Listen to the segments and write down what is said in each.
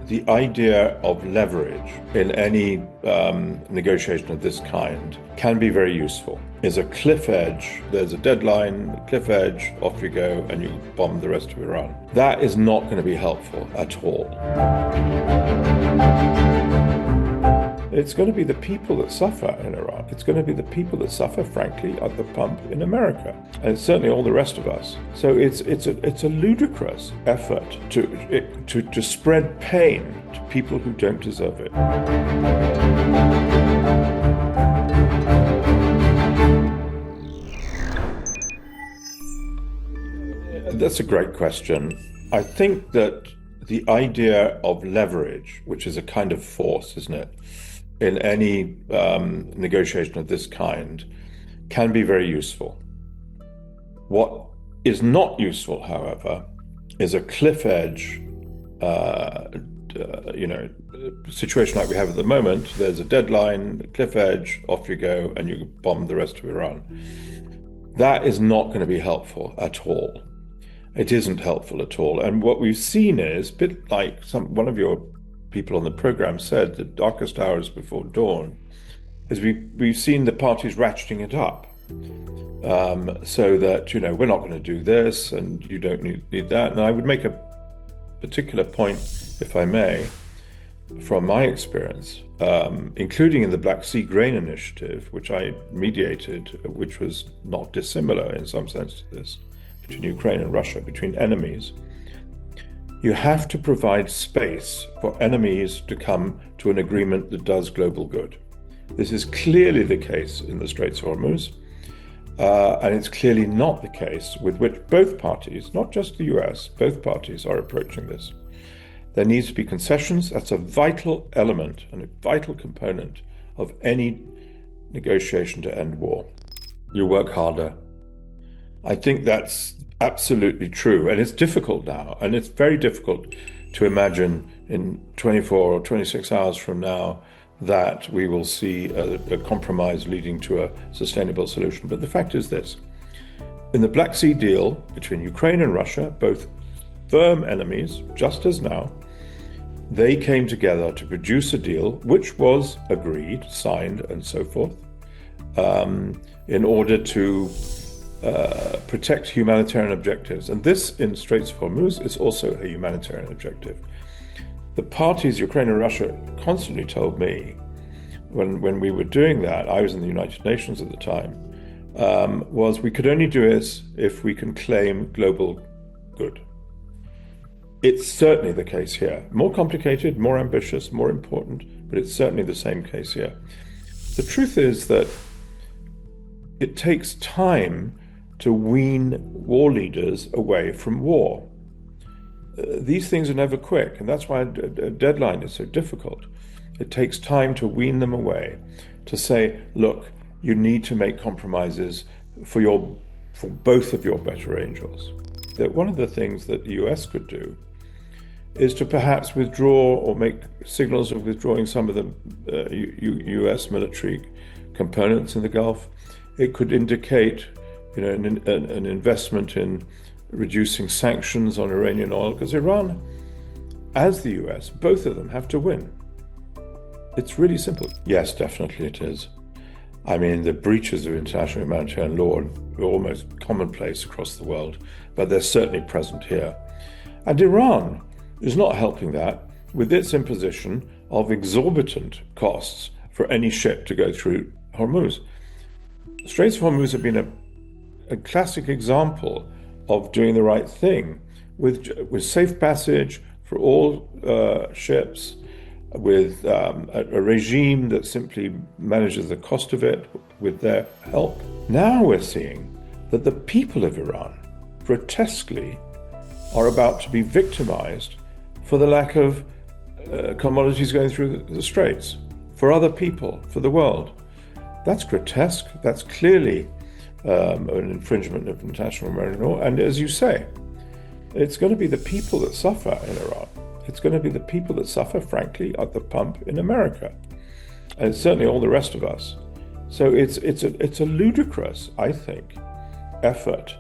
The idea of leverage in any negotiation of this kind can be very useful. There's a cliff edge, there's a deadline, cliff edge, off you go, and you bomb the rest of Iran. That is not going to be helpful at all. It's going to be the people that suffer in Iran. It's going to be the people that suffer, frankly, at the pump in America, and certainly all the rest of us. So it's a ludicrous effort to spread pain to people who don't deserve it. That's a great question. I think that the idea of leverage, which is a kind of force, isn't it, in any negotiation of this kind, can be very useful. What is not useful, however, is a cliff edge, situation like we have at the moment. There's a deadline, cliff edge, off you go, and you bomb the rest of Iran. That is not going to be helpful at all. It isn't helpful at all. And what we've seen is, a bit like one of your people on the program said, the darkest hours before dawn, is we've seen the parties ratcheting it up, so that, we're not going to do this and you don't need that. And I would make a particular point, if I may, from my experience, including in the Black Sea Grain Initiative, which I mediated, which was not dissimilar in some sense to this, between Ukraine and Russia, between enemies. You have to provide space for enemies to come to an agreement that does global good. This is clearly the case in the Straits of Hormuz, and it's clearly not the case with which both parties, not just the US, both parties are approaching this. There needs to be concessions. That's a vital element and a vital component of any negotiation to end war. You work harder. I think that's absolutely true, and it's difficult now, and it's very difficult to imagine in 24 or 26 hours from now that we will see a compromise leading to a sustainable solution. But the fact is this: in the Black Sea deal between Ukraine and Russia, both firm enemies, just as now, they came together to produce a deal which was agreed, signed, and so forth, in order to protect humanitarian objectives. And this, in Straits of Hormuz, is also a humanitarian objective. The parties, Ukraine and Russia, constantly told me, when we were doing that, I was in the United Nations at the time, was we could only do this if we can claim global good. It's certainly the case here. More complicated, more ambitious, more important, but it's certainly the same case here. The truth is that it takes time to wean war leaders away from war. These things are never quick, and that's why a deadline is so difficult. It takes time to wean them away, to say, look, you need to make compromises for both of your better angels. That one of the things that the US could do is to perhaps withdraw or make signals of withdrawing some of the US military components in the Gulf. It could indicate an investment in reducing sanctions on Iranian oil, because Iran, as the US, both of them have to win. It's really simple. Yes, definitely it is. I mean, the breaches of international humanitarian law are almost commonplace across the world, but they're certainly present here. And Iran is not helping that with its imposition of exorbitant costs for any ship to go through Hormuz. Straits of Hormuz have been a classic example of doing the right thing, with safe passage for all ships, with a regime that simply manages the cost of it with their help. Now we're seeing that the people of Iran, grotesquely, are about to be victimized for the lack of commodities going through the straits, for other people, for the world. That's grotesque. That's clearly an infringement of international maritime law. And as you say, it's going to be the people that suffer in Iran. It's going to be the people that suffer, frankly, at the pump in America, and certainly all the rest of us. So it's a ludicrous, I think, effort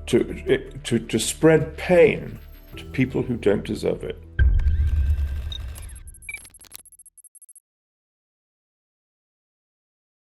to spread pain to people who don't deserve it.